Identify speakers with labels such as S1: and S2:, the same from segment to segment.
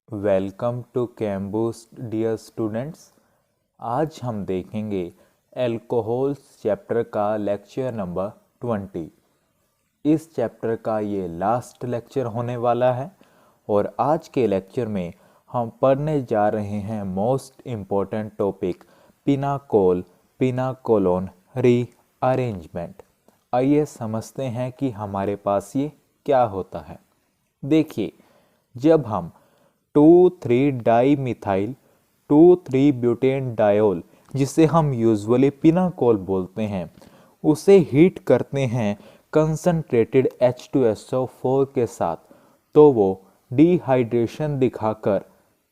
S1: Welcome to कैम्बूस्ट dear students. आज हम देखेंगे एल्कोहल्स चैप्टर का लेक्चर नंबर 20। इस चैप्टर का ये लास्ट लेक्चर होने वाला है और आज के लेक्चर में हम पढ़ने जा रहे हैं most important topic pinacol pinacolone rearrangement. आइए समझते हैं कि हमारे पास ये क्या होता है। देखिए, जब हम 2,3-डाई-मिथाइल 2,3-ब्यूटेन डायोल जिसे हम यूजुअली पिनाकोल बोलते हैं उसे हीट करते हैं कंसंट्रेटेड H2SO4 के साथ, तो वो डिहाइड्रेशन दिखाकर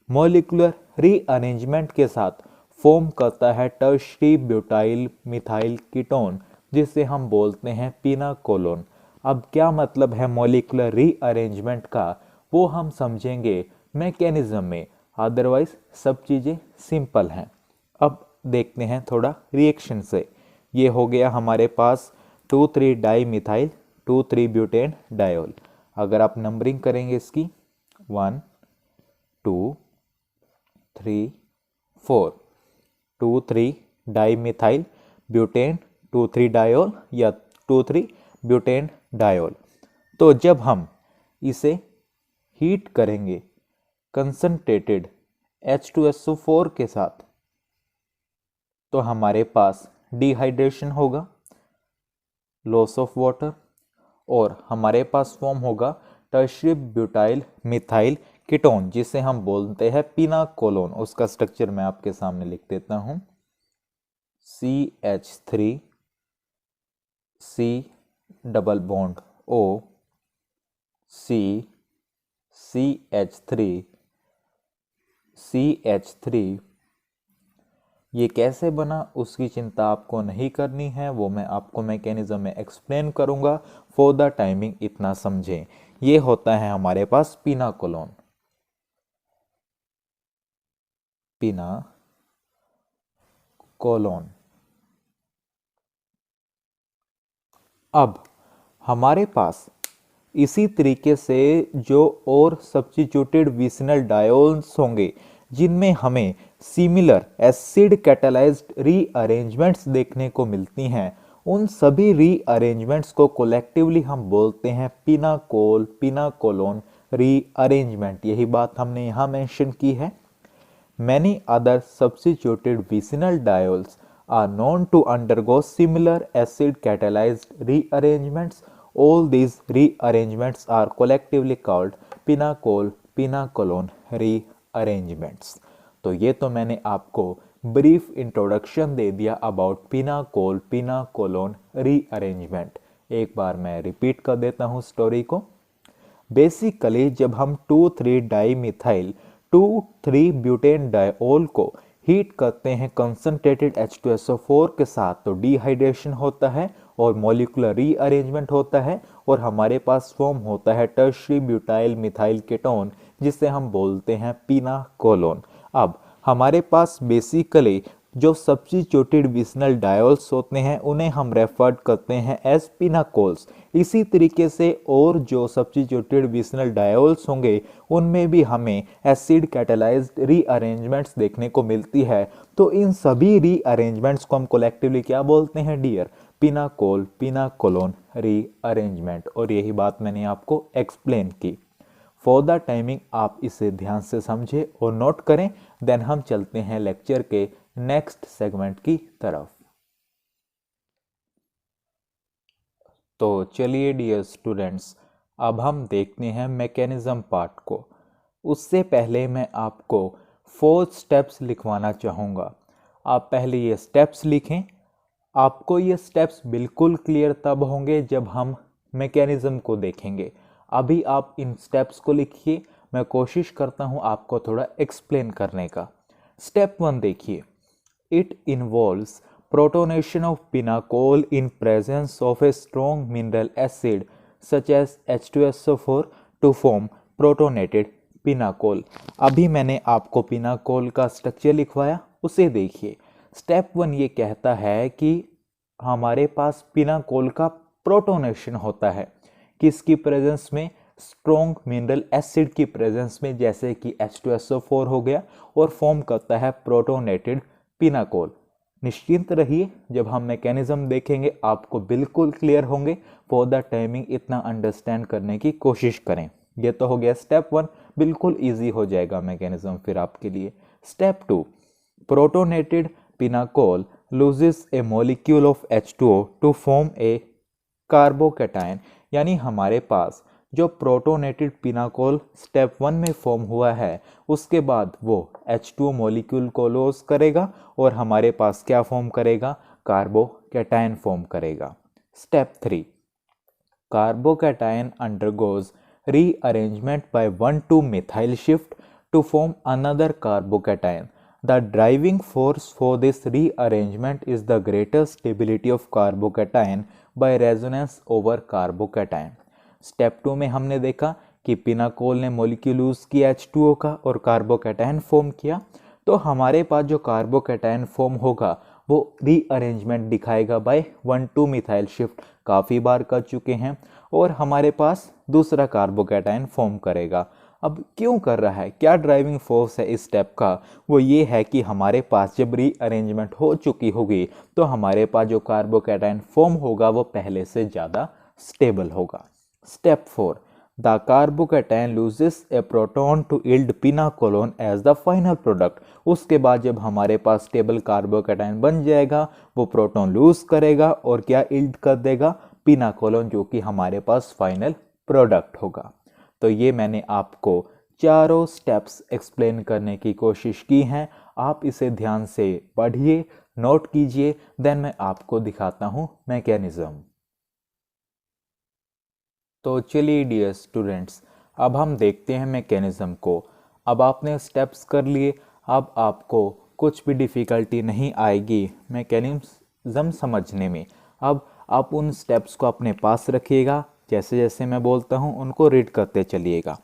S1: मॉलिक्यूलर रीअरेंजमेंट के साथ फॉर्म करता है टर्शरी ब्यूटाइल मिथाइल कीटोन जिसे हम बोलते हैं पिनाकोलोन। अब क्या मतलब है मॉलिक्यूलर रीअरेंजमेंट का वो हम समझेंगे मैकेनिज्म में, अदरवाइज सब चीज़ें सिंपल हैं। अब देखते हैं थोड़ा रिएक्शन से। ये हो गया हमारे पास 2,3-डाई-मिथाइल 2,3-ब्यूटेन डायोल। अगर आप नंबरिंग करेंगे इसकी 1 2 3 4 2,3-डाई-मिथाइल ब्यूटेन 2,3-डायोल या 2,3-ब्यूटेन डायोल। तो जब हम इसे हीट करेंगे कंसंट्रेटेड H2SO4 के साथ तो हमारे पास डिहाइड्रेशन होगा, लॉस ऑफ वाटर, और हमारे पास फॉर्म होगा टर्शियरी ब्यूटाइल मिथाइल कीटोन जिसे हम बोलते हैं पिनाकोलोन। उसका स्ट्रक्चर मैं आपके सामने लिख देता हूं। CH3 C double bond O C CH3 CH3। ये कैसे बना उसकी चिंता आपको नहीं करनी है, वो मैं आपको मैकेनिज्म में एक्सप्लेन करूंगा। फॉर द टाइमिंग इतना समझें, ये होता है हमारे पास पिनाकोलोन। पिनाकोलोन। अब हमारे पास इसी तरीके से जो और सब्स्टिट्यूटेड विसिनल डायोल्स होंगे जिनमें हमें सिमिलर एसिड कैटालाइज्ड रीअरेंजमेंट्स देखने को मिलती हैं, उन सभी रीअरेंजमेंट्स को कोलेक्टिवली हम बोलते हैं पिनाकोल पिनाकोलोन रीअरेंजमेंट। यही बात हमने यहाँ मेंशन की है। Many other substituted vicinal diols are known to undergo similar acid catalyzed rearrangements. All these rearrangements are collectively called pinacol pinacolon rearrangements. तो ये तो मैंने आपको ब्रीफ इंट्रोडक्शन दे दिया अबाउट पिनाकोल पिनाकोलोन रीअरेंजमेंट। एक बार मैं रिपीट कर देता हूँ स्टोरी को। बेसिकली जब हम 2,3-डाई-मिथाइल 2,3-ब्यूटेन डायोल को हीट करते हैं कंसंट्रेटेड H2SO4 के साथ तो डिहाइड्रेशन होता है और मॉलिक्यूलर रीअरेंजमेंट होता है और हमारे पास फॉर्म होता है टर्शरी ब्यूटाइल मिथाइल कीटोन जिसे हम बोलते हैं पिनाकोलोन। अब हमारे पास बेसिकली जो सब्स्टिट्यूटेड विसिनल डायोल्स होते हैं उन्हें हम रेफर्ड करते हैं एज पिनाकोल्स। इसी तरीके से और जो सब्स्टिट्यूटेड विसिनल डायोल्स होंगे उनमें भी हमें एसिड कैटालाइज्ड रीअरेंजमेंट्स देखने को मिलती है। तो इन सभी रीअरेंजमेंट्स को हम कोलेक्टिवली क्या बोलते हैं डियर? Pinacol pinacolone rearrangement. और यही बात मैंने आपको एक्सप्लेन की। फॉर द टाइमिंग आप इसे ध्यान से समझे और नोट करें, देन हम चलते हैं लेक्चर के नेक्स्ट सेगमेंट की तरफ। तो चलिए डियर स्टूडेंट्स, अब हम देखते हैं मैकेनिज्म पार्ट को। उससे पहले मैं आपको 4 स्टेप्स लिखवाना चाहूँगा। आप पहले ये स्टेप्स लिखें। आपको ये स्टेप्स बिल्कुल क्लियर तब होंगे जब हम मैकेनिज्म को देखेंगे। अभी आप इन स्टेप्स को लिखिए, मैं कोशिश करता हूँ आपको थोड़ा एक्सप्लेन करने का। स्टेप 1 देखिए, it involves protonation of pinacol in presence of a strong mineral acid such as H2SO4 to form protonated pinacol। अभी मैंने आपको पिनाकोल का स्ट्रक्चर लिखवाया, उसे देखिए। स्टेप 1 ये कहता है कि हमारे पास पिनाकोल का प्रोटोनेशन होता है। किसकी प्रेजेंस में? स्ट्रॉन्ग मिनरल एसिड की प्रेजेंस में, जैसे कि H2SO4 हो गया, और फॉर्म करता है प्रोटोनेटेड पिनाकोल। निश्चिंत रहिए, जब हम मैकेनिज्म देखेंगे आपको बिल्कुल क्लियर होंगे। फॉर द टाइमिंग इतना अंडरस्टैंड करने की कोशिश करें। ये तो हो गया स्टेप 1, बिल्कुल इजी हो जाएगा मैकेनिज्म फिर आपके लिए। Step 2, protonated pinacol loses a molecule of H2O to form a carbocation. यानी हमारे पास जो प्रोटोनेटेड पिनाकोल स्टेप 1 में फॉर्म हुआ है, उसके बाद वो H2O मॉलिक्यूल को लॉस करेगा और हमारे पास क्या फॉर्म करेगा, कार्बोकैटायन फॉर्म करेगा। Step 3, carbocation undergoes rearrangement by 1,2-methyl shift to form another carbocation. The driving force for this rearrangement is the greater stability of carbocation by resonance over carbocation. Step 2 में हमने देखा कि pinacol ने molecule use किया H2O का और carbocation form किया, तो हमारे पास जो कार्बोकैटायन फॉर्म होगा वो रीअरेंजमेंट दिखाएगा बाय 1,2-methyl shift, काफ़ी बार कर चुके हैं, और हमारे पास दूसरा कार्बोकैटायन फॉर्म करेगा। अब क्यों कर रहा है, क्या ड्राइविंग फोर्स है इस स्टेप का, वो ये है कि हमारे पास जब रीअरेंजमेंट हो चुकी होगी तो हमारे पास जो कार्बोकैटायन फॉर्म होगा वो पहले से ज़्यादा स्टेबल होगा। Step 4, the carbocation loses a proton to yield pinacolone as the final product. उसके बाद जब हमारे पास स्टेबल कार्बोकैटायन बन जाएगा, वो प्रोटॉन लूज करेगा और क्या यील्ड कर देगा, पिनाकोलोन, जो कि हमारे पास फाइनल प्रोडक्ट होगा। तो ये मैंने आपको चारों स्टेप्स एक्सप्लेन करने की कोशिश की हैं। आप इसे ध्यान से पढ़िए, नोट कीजिए, देन मैं आपको दिखाता हूँ मैकेनिज्म। तो चलिए डियर स्टूडेंट्स, अब हम देखते हैं मैकेनिज्म को। अब आपने स्टेप्स कर लिए, अब आपको कुछ भी डिफ़िकल्टी नहीं आएगी मैकेनिज्म समझने में। अब आप उन स्टेप्स को अपने पास रखिएगा, जैसे जैसे मैं बोलता हूँ उनको रीड करते चलिएगा।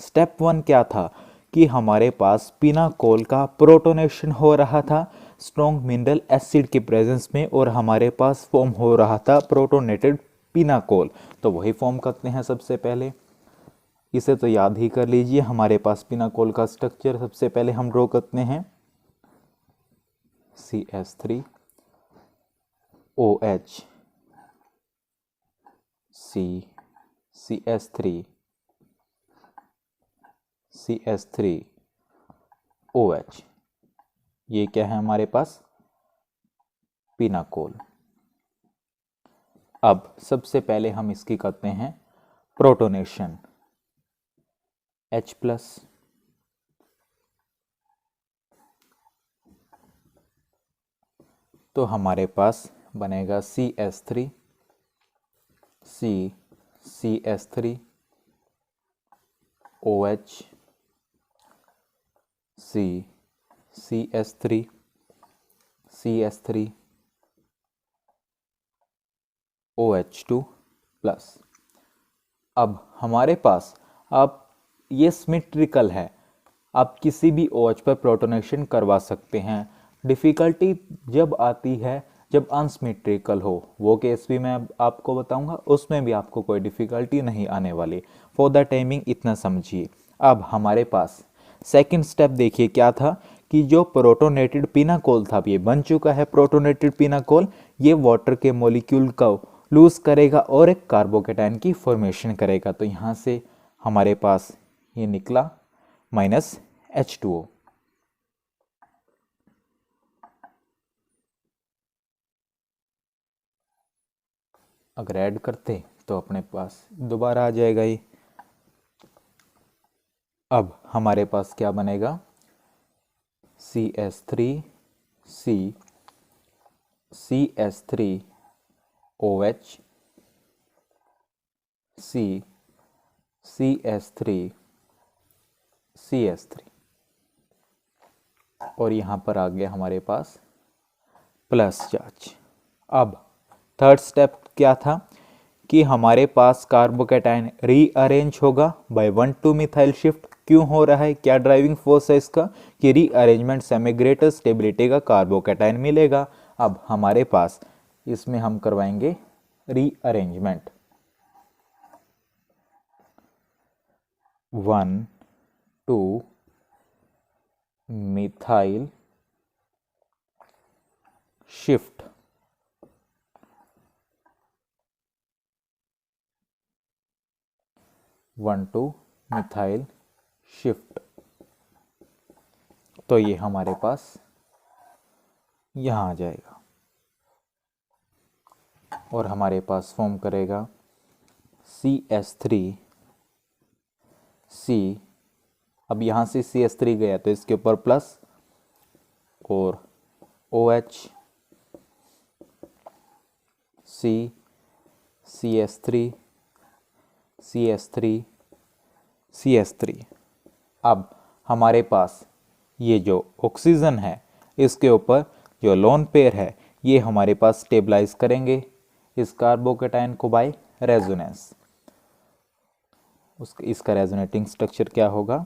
S1: स्टेप 1 क्या था कि हमारे पास पिनाकोल का प्रोटोनेशन हो रहा था स्ट्रॉन्ग मिनरल एसिड के प्रेजेंस में, और हमारे पास फॉर्म हो रहा था प्रोटोनेटेड पिनाकोल। तो वही फॉर्म करते हैं सबसे पहले, इसे तो याद ही कर लीजिए। हमारे पास पिनाकोल का स्ट्रक्चर सबसे पहले हम ड्रॉ करते हैं, CH3 OH CH3 CH3 OH, ये क्या है हमारे पास, पिनाकोल। अब सबसे पहले हम इसकी करते हैं प्रोटोनेशन, H+, तो हमारे पास बनेगा CH3 CH3 OH CH3 CH3 OH2 plus. अब हमारे पास, अब ये सिमेट्रिकल है, आप किसी भी OH पर प्रोटोनेशन करवा सकते हैं। डिफ़िकल्टी जब आती है जब अनसिमेट्रिकल हो, वो केस भी मैं आपको बताऊंगा, उसमें भी आपको कोई डिफ़िकल्टी नहीं आने वाली। फॉर द टाइमिंग इतना समझिए। अब हमारे पास सेकंड स्टेप देखिए क्या था कि जो प्रोटोनेटेड पिनाकोल था, ये बन चुका है प्रोटोनेटेड पिनाकोल, ये वाटर के मॉलिक्यूल को लूज करेगा और एक कार्बोकैटायन की फॉर्मेशन करेगा। तो यहाँ से हमारे पास ये निकला -H2O। अगर ऐड करते तो अपने पास दोबारा आ जाएगा ये। अब हमारे पास क्या बनेगा, CH3 CH3 OH CH3 CH3, और यहाँ पर आ गया हमारे पास प्लस चार्ज। अब थर्ड स्टेप क्या था कि हमारे पास कार्बोकैटायन रीअरेंज होगा बाय 1,2-methyl shift। क्यों हो रहा है, क्या ड्राइविंग फोर्स है इसका, कि रीअरेंजमेंट से हमें ग्रेटर स्टेबिलिटी का कार्बोकैटायन मिलेगा। अब हमारे पास इसमें हम करवाएंगे rearrangement, 1,2 methyl shift. Methyl shift. तो ये हमारे पास यहाँ आ जाएगा और हमारे पास फॉर्म करेगा CH3 C। अब यहाँ से CH3 गया तो इसके ऊपर प्लस और OH C CH3 CH3 CH3। अब हमारे पास ये जो ऑक्सीजन है इसके ऊपर जो लोन पेयर है ये हमारे पास स्टेबलाइज करेंगे इस कार्बोकेटाइन को बाय रेजोनेंस। इसका रेजोनेटिंग स्ट्रक्चर क्या होगा,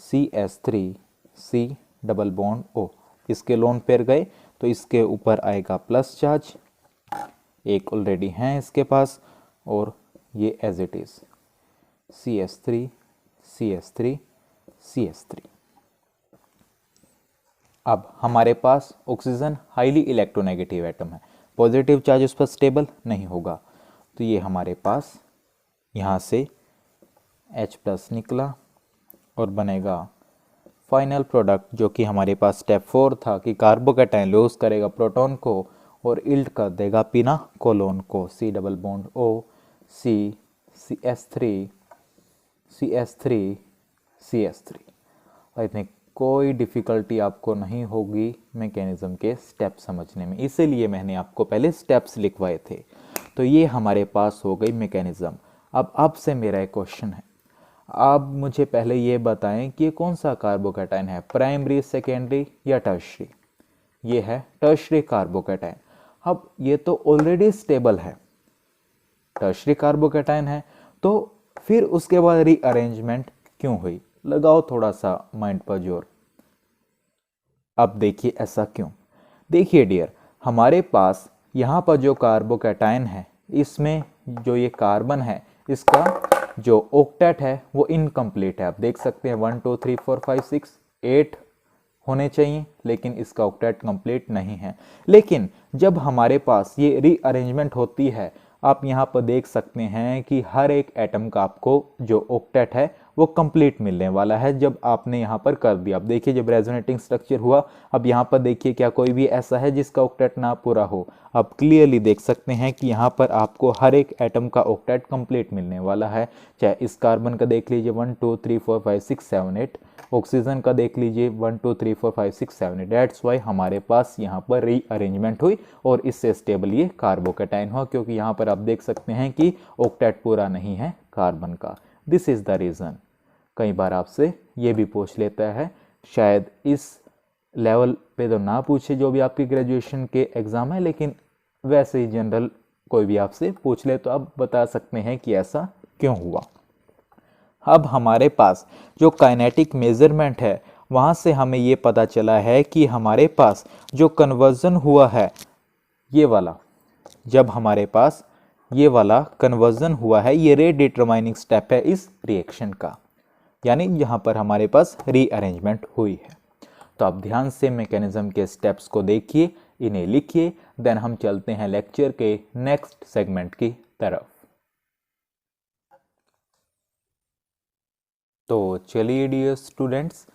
S1: CH3 C double bond O। इसके लोन पेयर गए तो इसके ऊपर आएगा प्लस चार्ज, एक ऑलरेडी है इसके पास, और ये as it is CH3 CH3 CH3। अब हमारे पास ऑक्सीजन हाईली इलेक्ट्रोनेगेटिव एटम है, पॉजिटिव चार्ज उस पर स्टेबल नहीं होगा, तो ये हमारे पास यहाँ से H+ निकला और बनेगा फाइनल प्रोडक्ट जो कि हमारे पास स्टेप 4 था कि कार्बोकेटाइन लूज करेगा प्रोटॉन को और इल्ट कर देगा पिना कोलोन को, C double bond O C CH3 CH3 CH3। I think कोई डिफ़िकल्टी आपको नहीं होगी मैकेनिज्म के स्टेप समझने में, इसीलिए मैंने आपको पहले स्टेप्स लिखवाए थे। तो ये हमारे पास हो गई मैकेनिज्म। अब आपसे मेरा एक क्वेश्चन है, आप मुझे पहले ये बताएं कि ये कौन सा कार्बोकेटाइन है, प्राइमरी सेकेंडरी या टर्शरी। ये है टर्शरी कार्बोकेटाइन। अब ये तो ऑलरेडी स्टेबल है, टर्शरी कार्बोकेटाइन है, तो फिर उसके बाद रीअरेंजमेंट क्यों हुई, लगाओ थोड़ा सा माइंड पर जोर। अब देखिए ऐसा क्यों। देखिए डियर, हमारे पास यहाँ पर जो कार्बोकेटाइन है इसमें जो ये कार्बन है इसका जो ऑक्टेट है वो इनकम्प्लीट है। आप देख सकते हैं 1 2 3 4 5 6 8 होने चाहिए, लेकिन इसका ऑक्टेट कंप्लीट नहीं है। लेकिन जब हमारे पास ये रीअरेंजमेंट होती है, आप यहाँ पर देख सकते हैं कि हर एक एटम का आपको जो ऑक्टेट है वो कंप्लीट मिलने वाला है जब आपने यहाँ पर कर दिया। अब देखिए जब रेजोनेटिंग स्ट्रक्चर हुआ, अब यहाँ पर देखिए क्या कोई भी ऐसा है जिसका ऑक्टेट ना पूरा हो। आप क्लियरली देख सकते हैं कि यहाँ पर आपको हर एक एटम का ऑक्टेट कंप्लीट मिलने वाला है। चाहे इस कार्बन का देख लीजिए 1 2 3 4 5 6 7 8, ऑक्सीजन का देख लीजिए 1 2 3 4 5 6 7 8। दैट्स वाई हमारे पास यहाँ पर रीअरेंजमेंट हुई और इससे स्टेबल ये कार्बोकेटाइन हुआ, क्योंकि यहाँ पर आप देख सकते हैं कि ऑक्टेट पूरा नहीं है कार्बन का। This is the reason. कई बार आपसे ये भी पूछ लेता है, शायद इस लेवल पे तो ना पूछे जो भी आपकी ग्रेजुएशन के एग्ज़ाम है, लेकिन वैसे ही जनरल कोई भी आपसे पूछ ले तो आप बता सकते हैं कि ऐसा क्यों हुआ। अब हमारे पास जो काइनेटिक मेजरमेंट है वहाँ से हमें ये पता चला है कि हमारे पास जो कन्वर्जन हुआ है ये वाला, जब हमारे पास ये वाला कन्वर्जन हुआ है, ये रेट डिटरमाइनिंग स्टेप है इस रिएक्शन का, यानी यहाँ पर हमारे पास रीअरेंजमेंट हुई है। तो आप ध्यान से मैकेनिज्म के स्टेप्स को देखिए, इन्हें लिखिए, देन हम चलते हैं लेक्चर के नेक्स्ट सेगमेंट की तरफ। तो चलिए डियर स्टूडेंट्स,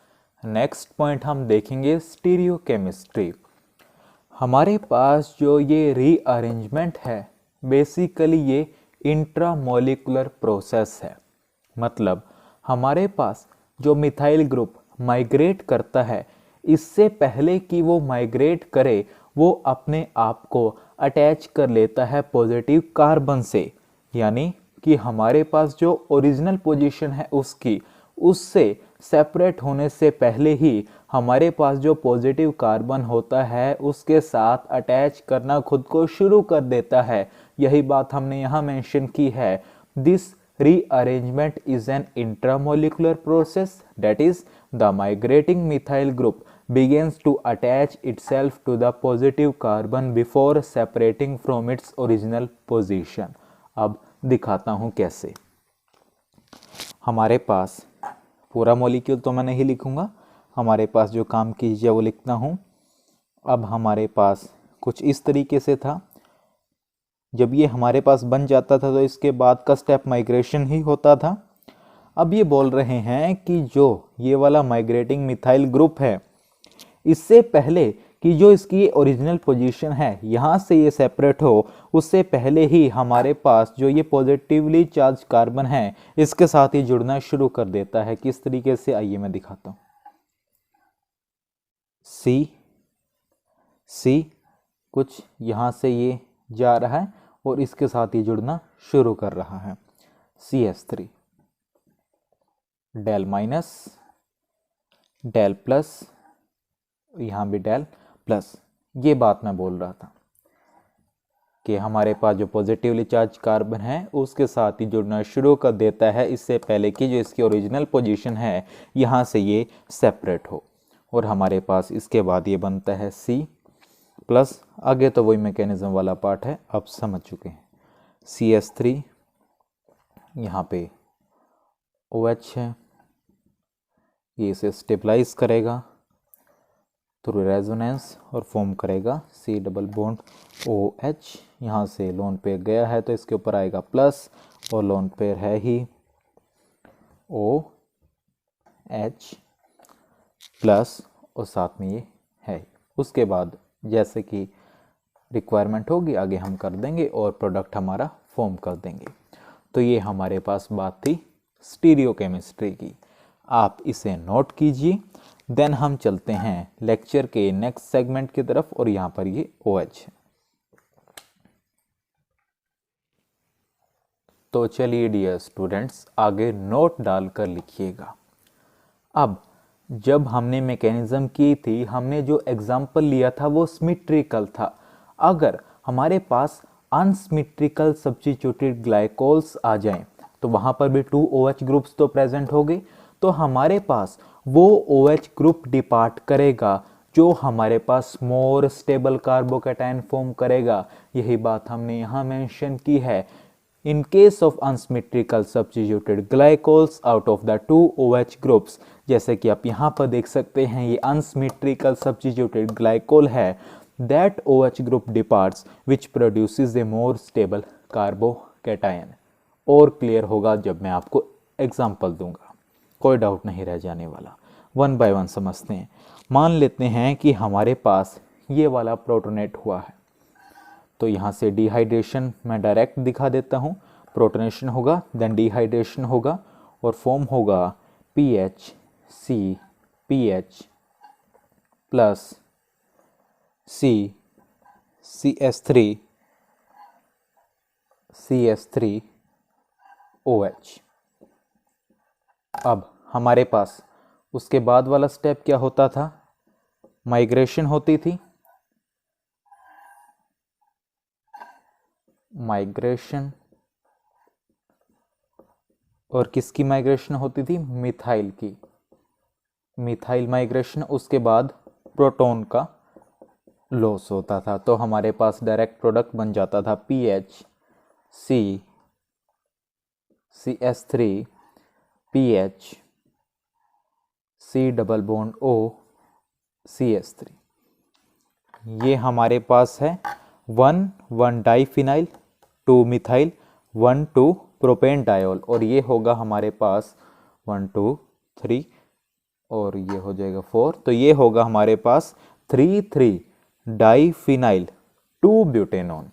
S1: नेक्स्ट पॉइंट हम देखेंगे स्टीरियोकेमिस्ट्री। हमारे पास जो ये रीअरेंजमेंट है बेसिकली ये इंट्रामोलिकुलर प्रोसेस है। मतलब हमारे पास जो मिथाइल ग्रुप माइग्रेट करता है, इससे पहले कि वो माइग्रेट करे वो अपने आप को अटैच कर लेता है पॉजिटिव कार्बन से, यानी कि हमारे पास जो ओरिजिनल पोजीशन है उससे सेपरेट होने से पहले ही हमारे पास जो पॉजिटिव कार्बन होता है उसके साथ अटैच करना खुद को शुरू कर देता है। यही बात हमने यहाँ मेंशन की है। This rearrangement is an intramolecular process, that is the migrating methyl group begins to attach itself to the positive carbon before separating from its original position। अब दिखाता हूँ कैसे। हमारे पास पूरा मॉलिक्यूल तो मैं नहीं लिखूंगा, हमारे पास जो काम की चीज़ है वो लिखता हूँ। अब हमारे पास कुछ इस तरीके से था। जब ये हमारे पास बन जाता था तो इसके बाद का स्टेप माइग्रेशन ही होता था। अब ये बोल रहे हैं कि जो ये वाला माइग्रेटिंग मिथाइल ग्रुप है, इससे पहले कि जो इसकी ओरिजिनल पोजीशन है यहाँ से ये सेपरेट हो, उससे पहले ही हमारे पास जो ये पॉजिटिवली चार्ज कार्बन है इसके साथ ही जुड़ना शुरू कर देता है। किस तरीके से, आइए मैं दिखाता हूँ। सी कुछ यहाँ से ये जा रहा है और इसके साथ ही जुड़ना शुरू कर रहा है। CH3 del minus del plus, यहाँ भी डेल प्लस। ये बात मैं बोल रहा था कि हमारे पास जो पॉजिटिवली चार्ज कार्बन है उसके साथ ही जुड़ना शुरू कर देता है, इससे पहले कि जो इसकी ओरिजिनल पोजीशन है यहाँ से ये सेपरेट हो। और हमारे पास इसके बाद ये बनता है C प्लस। आगे तो वही मैकेनिज्म वाला पार्ट है, अब समझ चुके हैं। CH3 यहाँ पे OH है, ये इसे स्टेबलाइज करेगा थ्रू रेजोनेंस और फॉर्म करेगा C डबल बॉन्ड OH। यहाँ से लोन पेयर गया है तो इसके ऊपर आएगा प्लस, और लोन पेयर है ही OH प्लस, और साथ में ये है। उसके बाद जैसे कि रिक्वायरमेंट होगी आगे हम कर देंगे और प्रोडक्ट हमारा फॉर्म कर देंगे। तो ये हमारे पास बात थी स्टीरियोकेमिस्ट्री की, आप इसे नोट कीजिए। देन हम चलते हैं लेक्चर के नेक्स्ट सेगमेंट की तरफ, और यहाँ पर ये OH है। तो चलिए डियर स्टूडेंट्स, आगे नोट डालकर लिखिएगा। अब जब हमने मैकेनिज्म की थी, हमने जो एग्जाम्पल लिया था वो सिमेट्रिकल था। अगर हमारे पास अनसिमेट्रिकल सब्स्टिट्यूटेड ग्लाइकोल्स आ जाएं तो वहाँ पर भी 2 OH ग्रुप्स तो प्रेजेंट हो गए, तो हमारे पास वो OH ग्रुप डिपार्ट करेगा जो हमारे पास मोर स्टेबल कार्बोकैटायन फॉर्म करेगा। यही बात हमने यहाँ मेंशन की है। In case of unsymmetrical substituted glycols out of the 2 OH groups, जैसे कि आप यहाँ पर देख सकते हैं ये unsymmetrical substituted glycol है, that OH group departs which produces a more stable carbocation। और क्लियर होगा जब मैं आपको एग्जाम्पल दूंगा, कोई डाउट नहीं रह जाने वाला। वन बाय वन समझते हैं। मान लेते हैं कि हमारे पास ये वाला प्रोटोनेट हुआ है, तो यहाँ से डिहाइड्रेशन मैं डायरेक्ट दिखा देता हूँ। प्रोटोनेशन होगा, देन डिहाइड्रेशन होगा और फॉर्म होगा PHCPH प्लस CH3OH। अब हमारे पास उसके बाद वाला स्टेप क्या होता था, माइग्रेशन होती थी। माइग्रेशन, और किसकी माइग्रेशन होती थी, मिथाइल की, मिथाइल माइग्रेशन। उसके बाद प्रोटॉन का लॉस होता था, तो हमारे पास डायरेक्ट प्रोडक्ट बन जाता था PHCH3PH C double bond O CH3। ये हमारे पास है 1 डाइफिनाइल 2 मिथाइल 1 2 प्रोपेन डायोल, और ये होगा हमारे पास 1 2 3 और ये हो जाएगा 4, तो ये होगा हमारे पास 3 डाइफिनाइल 2 ब्यूटेनॉन।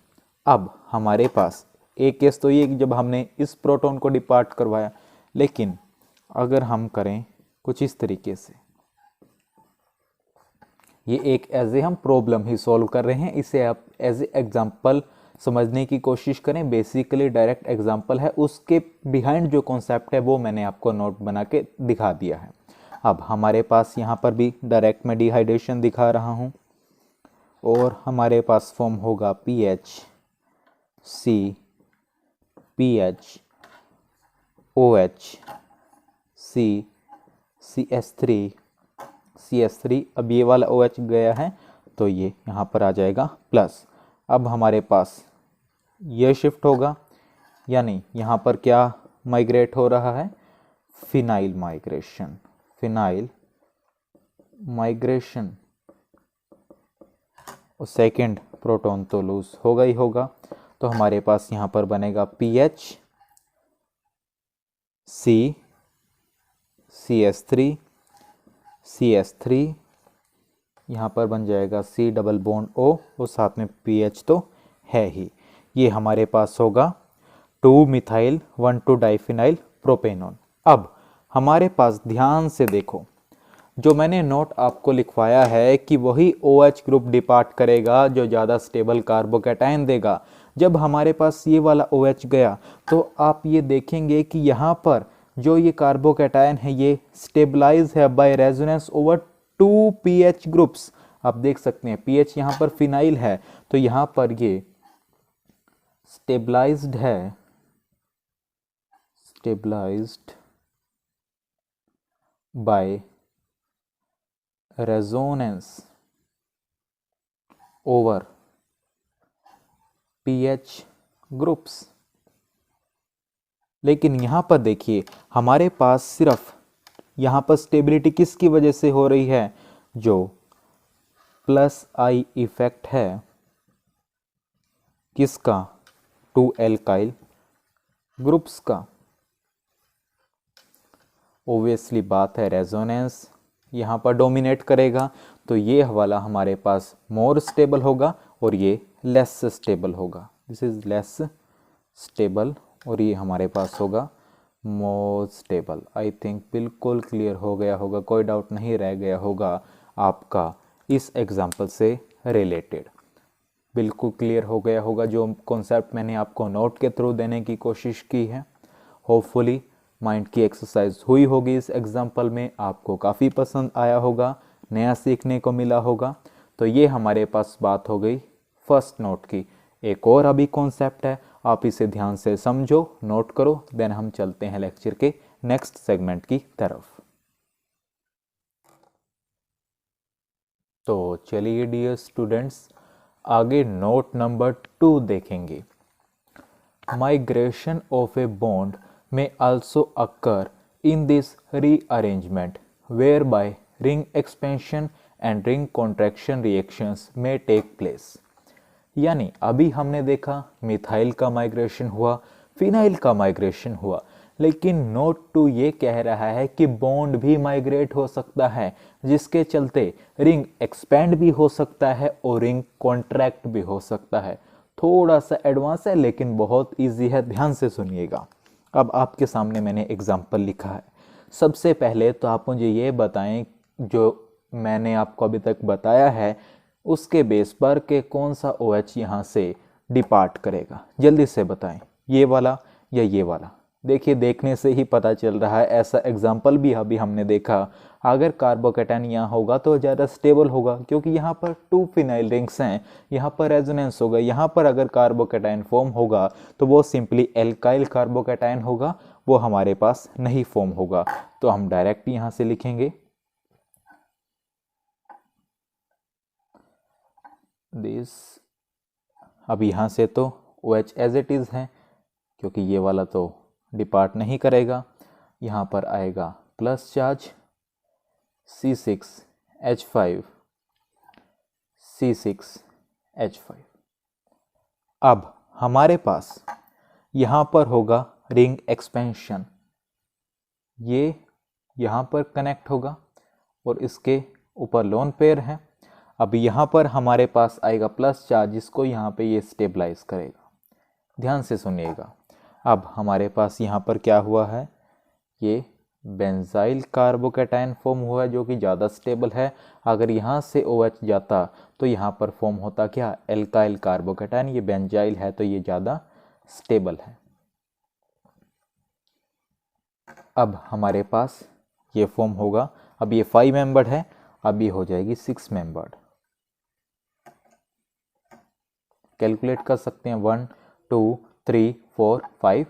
S1: अब हमारे पास एक केस तो ये जब हमने इस प्रोटॉन को डिपार्ट करवाया, लेकिन अगर हम करें कुछ इस तरीके से, ये एक एज ए हम प्रॉब्लम ही सॉल्व कर रहे हैं, इसे आप एज ए एग्जाम्पल समझने की कोशिश करें। बेसिकली डायरेक्ट एग्जाम्पल है, उसके बिहाइंड जो कॉन्सेप्ट है वो मैंने आपको नोट बना के दिखा दिया है। अब हमारे पास यहाँ पर भी डायरेक्ट में डिहाइड्रेशन दिखा रहा हूँ, और हमारे पास फॉर्म होगा PHCPHOH CH3। अब ये वाला OH गया है तो ये यहाँ पर आ जाएगा प्लस। अब हमारे पास ये शिफ्ट होगा, यानी यहाँ पर क्या माइग्रेट हो रहा है, फिनाइल माइग्रेशन और सेकंड प्रोटॉन तो लूज होगा ही होगा। तो हमारे पास यहाँ पर बनेगा PH CH3 यहाँ पर बन जाएगा C डबल बॉन्ड O और साथ में PH तो है ही। ये हमारे पास होगा 2 मिथाइल 1,2 डाइफिनाइल प्रोपेनॉन। अब हमारे पास ध्यान से देखो, जो मैंने नोट आपको लिखवाया है कि वही OH ग्रुप डिपार्ट करेगा जो ज़्यादा स्टेबल कार्बोकैटायन देगा। जब हमारे पास ये वाला OH गया तो आप ये देखेंगे कि यहाँ पर जो ये कार्बोकैटायन है ये स्टेबलाइज है by resonance over 2 pH groups. आप देख सकते हैं pH यहाँ पर फिनाइल है तो यहाँ पर ये stabilised by resonance over pH groups. लेकिन यहाँ पर देखिए हमारे पास सिर्फ यहाँ पर स्टेबिलिटी किसकी वजह से हो रही है, जो प्लस आई इफेक्ट है किसका, 2 एल्काइल ग्रुप्स का। ओब्वियसली बात है रेजोनेंस यहाँ पर डोमिनेट करेगा तो ये वाला हमारे पास मोर स्टेबल होगा और ये लेस स्टेबल होगा। दिस इज लेस स्टेबल और ये हमारे पास होगा मोर स्टेबल। आई थिंक बिल्कुल क्लियर हो गया होगा, कोई डाउट नहीं रह गया होगा आपका इस एग्जाम्पल से रिलेटेड। बिल्कुल क्लियर हो गया होगा जो कॉन्सेप्ट मैंने आपको नोट के थ्रू देने की कोशिश की है। होपफुली माइंड की एक्सरसाइज हुई होगी इस एग्जाम्पल में, आपको काफ़ी पसंद आया होगा, नया सीखने को मिला होगा। तो ये हमारे पास बात हो गई फर्स्ट नोट की। एक और अभी कॉन्सेप्ट है, आप इसे ध्यान से समझो, नोट करो, देन हम चलते हैं लेक्चर के नेक्स्ट सेगमेंट की तरफ। तो चलिए डियर स्टूडेंट्स, आगे नोट नंबर 2 देखेंगे। Migration of a bond may also occur in this rearrangement whereby ring expansion and ring contraction reactions may take place। यानी अभी हमने देखा मिथाइल का माइग्रेशन हुआ, फिनाइल का माइग्रेशन हुआ, लेकिन नोट 2 ये कह रहा है कि बॉन्ड भी माइग्रेट हो सकता है, जिसके चलते रिंग एक्सपेंड भी हो सकता है और रिंग कॉन्ट्रैक्ट भी हो सकता है। थोड़ा सा एडवांस है लेकिन बहुत इजी है, ध्यान से सुनिएगा। अब आपके सामने मैंने एग्जाम्पल लिखा है। सबसे पहले तो आप मुझे ये बताएं, जो मैंने आपको अभी तक बताया है उसके बेस पर के कौन सा OH यहाँ से डिपार्ट करेगा, जल्दी से बताएं, ये वाला या ये वाला। देखिए देखने से ही पता चल रहा है, ऐसा एग्जाम्पल भी अभी हमने देखा। अगर कार्बोकैटायन यहाँ होगा तो ज़्यादा स्टेबल होगा क्योंकि यहाँ पर 2 फिनाइल रिंग्स हैं, यहाँ पर रेजोनेंस होगा। यहाँ पर अगर कार्बोकैटायन फॉर्म होगा तो वो सिंपली एल्काइल कार्बोकैटायन होगा, वो हमारे पास नहीं फॉर्म होगा। तो हम डायरेक्ट यहाँ से लिखेंगे दिस। अब यहाँ से तो OH एज इट इज़ है क्योंकि ये वाला तो डिपार्ट नहीं करेगा। यहाँ पर आएगा प्लस चार्ज C6H5 C6H5। अब हमारे पास यहाँ पर होगा रिंग एक्सपेंशन, ये यहाँ पर कनेक्ट होगा और इसके ऊपर लोन पेयर है। अब यहाँ पर हमारे पास आएगा प्लस चार्ज, जिसको यहाँ पे ये स्टेबलाइज करेगा। ध्यान से सुनिएगा। अब हमारे पास यहाँ पर क्या हुआ है, ये बेंजाइल कार्बोकैटायन फॉर्म हुआ है जो कि ज़्यादा स्टेबल है। अगर यहाँ से OH जाता तो यहाँ पर फॉर्म होता क्या, एल्काइल कार्बोकैटायन। ये बेंजाइल है तो ये ज़्यादा स्टेबल है। अब हमारे पास ये फॉर्म होगा, अब ये 5 मेंबर्ड है, अब ये हो जाएगी 6 मेंबर्ड। कैलकुलेट कर सकते हैं, 1 2 3 4 5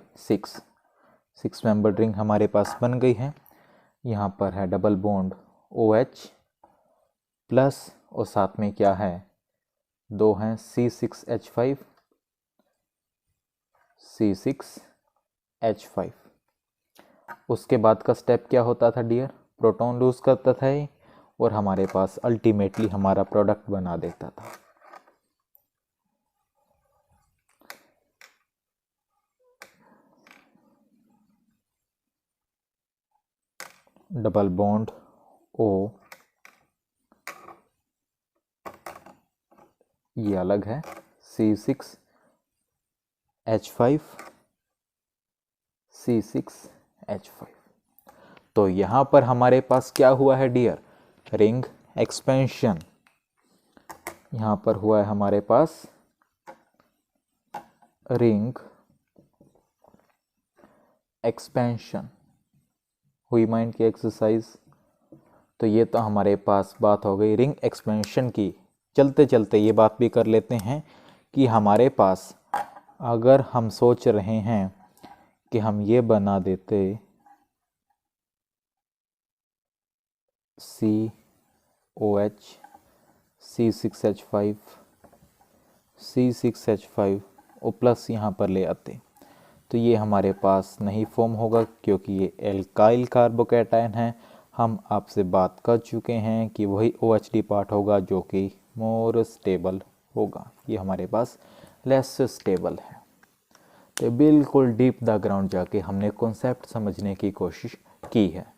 S1: 6 मेंबर्ड रिंग हमारे पास बन गई है। यहाँ पर है डबल बॉन्ड OH प्लस और साथ में क्या है, 2 हैं C6H5 C6H5। उसके बाद का स्टेप क्या होता था डियर, प्रोटॉन लूज करता था ये, और हमारे पास अल्टीमेटली हमारा प्रोडक्ट बना देता था। डबल बॉन्ड O, ये अलग है, C6H5, C6H5। तो यहाँ पर हमारे पास क्या हुआ है डियर, रिंग एक्सपेंशन। यहाँ पर हुआ है हमारे पास रिंग एक्सपेंशन, हुई माइंड की एक्सरसाइज। तो ये तो हमारे पास बात हो गई रिंग एक्सपेंशन की। चलते चलते ये बात भी कर लेते हैं कि हमारे पास अगर हम सोच रहे हैं कि हम ये बना देते COH, C6H5, C6H5 और प्लस यहाँ पर ले आते, तो ये हमारे पास नहीं फॉर्म होगा क्योंकि ये एल्काइल कार्बोकैटायन है। हम आपसे बात कर चुके हैं कि वही OHD पार्ट होगा जो कि मोर स्टेबल होगा, ये हमारे पास लेस स्टेबल है। तो बिल्कुल डीप द ग्राउंड जाके हमने कॉन्सेप्ट समझने की कोशिश की है।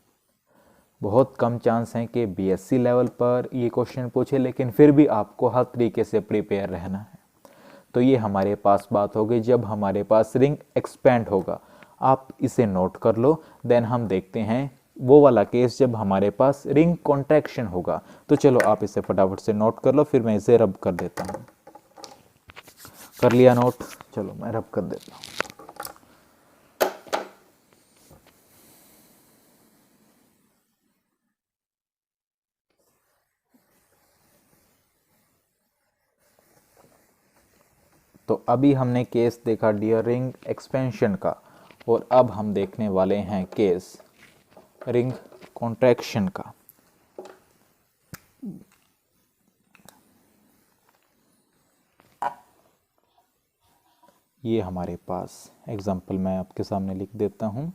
S1: बहुत कम चांस हैं कि BSc लेवल पर ये क्वेश्चन पूछे, लेकिन फिर भी आपको हर तरीके से प्रिपेयर रहना है। तो ये हमारे पास बात हो गई जब हमारे पास रिंग एक्सपेंड होगा। आप इसे नोट कर लो। देन हम देखते हैं वो वाला केस जब हमारे पास रिंग कॉन्ट्रैक्शन होगा। तो चलो आप इसे फटाफट से नोट कर लो, फिर मैं इसे रब कर देता हूँ। कर लिया नोट, चलो मैं रब कर देता हूँ। तो अभी हमने केस देखा डियर रिंग एक्सपेंशन का, और अब हम देखने वाले हैं केस रिंग कॉन्ट्रैक्शन का। ये हमारे पास एग्जाम्पल मैं आपके सामने लिख देता हूँ।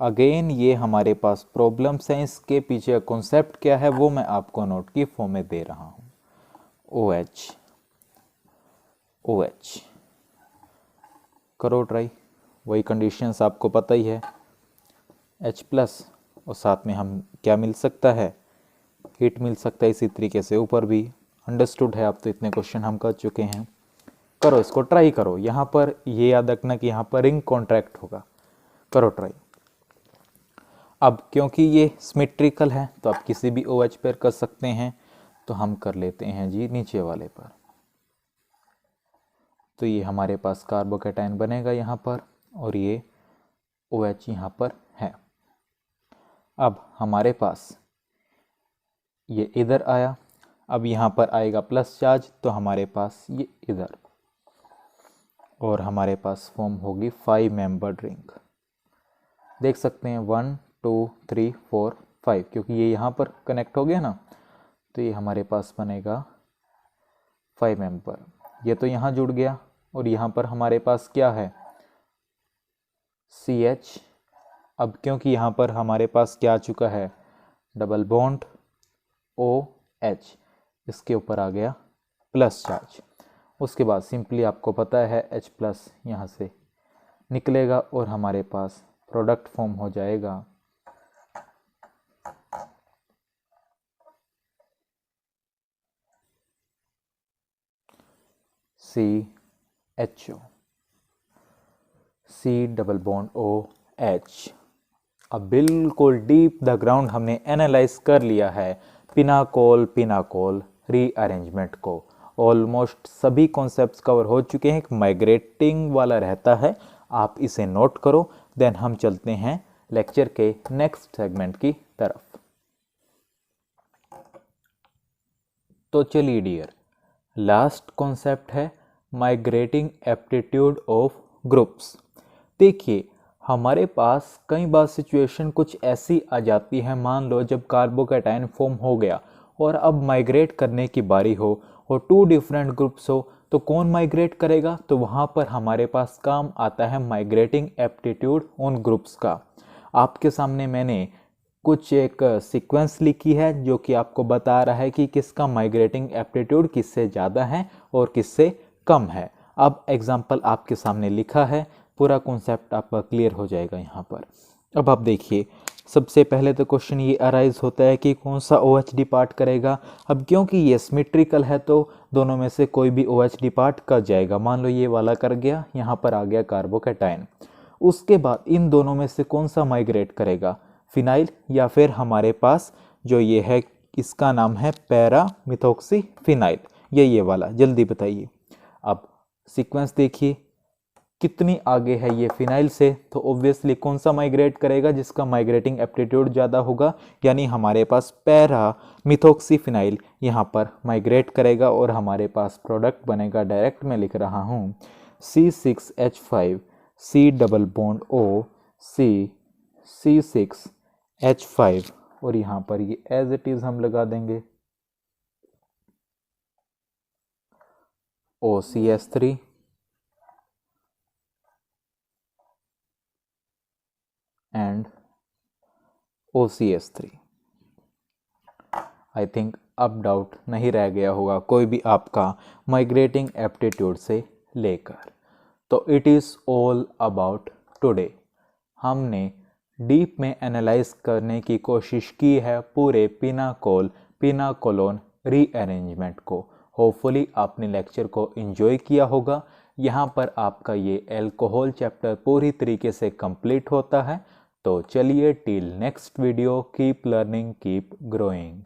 S1: अगेन ये हमारे पास प्रॉब्लम्स हैं, इसके पीछे कॉन्सेप्ट क्या है वो मैं आपको नोट की फॉर्म में दे रहा हूँ। OH करो ट्राई, वही कंडीशंस आपको पता ही है, H+ और साथ में हम क्या मिल सकता है, हीट मिल सकता है। इसी तरीके से ऊपर भी अंडरस्टूड है, अब तो इतने क्वेश्चन हम कर चुके हैं। करो इसको, ट्राई करो। यहाँ पर ये याद रखना कि यहाँ पर रिंग कॉन्ट्रैक्ट होगा। करो ट्राई। अब क्योंकि ये सिमेट्रिकल है तो आप किसी भी OH पर कर सकते हैं, तो हम कर लेते हैं जी नीचे वाले पर। तो ये हमारे पास कार्बोकैटायन बनेगा यहाँ पर, और ये OH यहाँ पर है। अब हमारे पास ये इधर आया, अब यहाँ पर आएगा प्लस चार्ज, तो हमारे पास ये इधर, और हमारे पास फॉर्म होगी 5 मेंबर्ड रिंग। देख सकते हैं 1 2 3 4 5, क्योंकि ये यहाँ पर कनेक्ट हो गया ना, तो ये हमारे पास बनेगा 5 मेंबर। ये तो यहाँ जुड़ गया, और यहाँ पर हमारे पास क्या है, CH। अब क्योंकि यहाँ पर हमारे पास क्या आ चुका है, डबल बॉन्ड OH, इसके ऊपर आ गया प्लस चार्ज। उसके बाद सिंपली आपको पता है H+ यहाँ से निकलेगा, और हमारे पास प्रोडक्ट फॉर्म हो जाएगा CHO, C double bond OH। अब बिल्कुल डीप द ग्राउंड हमने एनालाइज कर लिया है पिनाकोल रीअरेंजमेंट को। ऑलमोस्ट सभी कॉन्सेप्ट्स कवर हो चुके हैं। एक माइग्रेटिंग वाला रहता है, आप इसे नोट करो। देन हम चलते हैं लेक्चर के नेक्स्ट सेगमेंट की तरफ। तो चलिए डियर, लास्ट कॉन्सेप्ट है माइग्रेटिंग एप्टीट्यूड ऑफ ग्रुप्स। देखिए हमारे पास कई बार सिचुएशन कुछ ऐसी आ जाती है, मान लो जब कार्बोकैटायन फॉर्म हो गया और अब माइग्रेट करने की बारी हो और 2 डिफरेंट ग्रुप्स हो, तो कौन माइग्रेट करेगा, तो वहाँ पर हमारे पास काम आता है माइग्रेटिंग एप्टीट्यूड उन ग्रुप्स का। आपके सामने मैंने कुछ एक सीक्वेंस लिखी है जो कि आपको बता रहा है कि किसका माइग्रेटिंग एप्टीट्यूड किससे ज़्यादा है और किससे कम है। अब एग्जाम्पल आपके सामने लिखा है, पूरा कॉन्सेप्ट आपका क्लियर हो जाएगा यहाँ पर। अब आप देखिए, सबसे पहले तो क्वेश्चन ये अराइज होता है कि कौन सा OH डिपार्ट करेगा। अब क्योंकि ये सिमेट्रिकल है तो दोनों में से कोई भी OH डिपार्ट कर जाएगा। मान लो ये वाला कर गया, यहाँ पर आ गया कार्बोकैटायन। उसके बाद इन दोनों में से कौन सा माइग्रेट करेगा, फिनाइल या फिर हमारे पास जो ये है इसका नाम है पैरा मिथॉक्सी फिनाइल, ये वाला, जल्दी बताइए। अब सीक्वेंस देखिए कितनी आगे है ये फिनाइल से, तो ऑब्वियसली कौन सा माइग्रेट करेगा, जिसका माइग्रेटिंग एप्टीट्यूड ज़्यादा होगा, यानी हमारे पास पैरा मिथॉक्सी फिनाइल यहाँ पर माइग्रेट करेगा और हमारे पास प्रोडक्ट बनेगा, डायरेक्ट मैं लिख रहा हूँ C6H5 C double bond O C6H5 और यहाँ पर ये एज इट इज़ हम लगा देंगे OCH3 and OCH3। I think अब डाउट नहीं रह गया होगा कोई भी आपका माइग्रेटिंग एप्टीट्यूड से लेकर। तो it is all about today. हमने डीप में एनालाइज करने की कोशिश की है पूरे पिनाकोलोन रीअरेंजमेंट को। होपफुली आपने लेक्चर को एंजॉय किया होगा। यहाँ पर आपका ये अल्कोहल चैप्टर पूरी तरीके से कंप्लीट होता है। तो चलिए till next video, keep learning keep growing.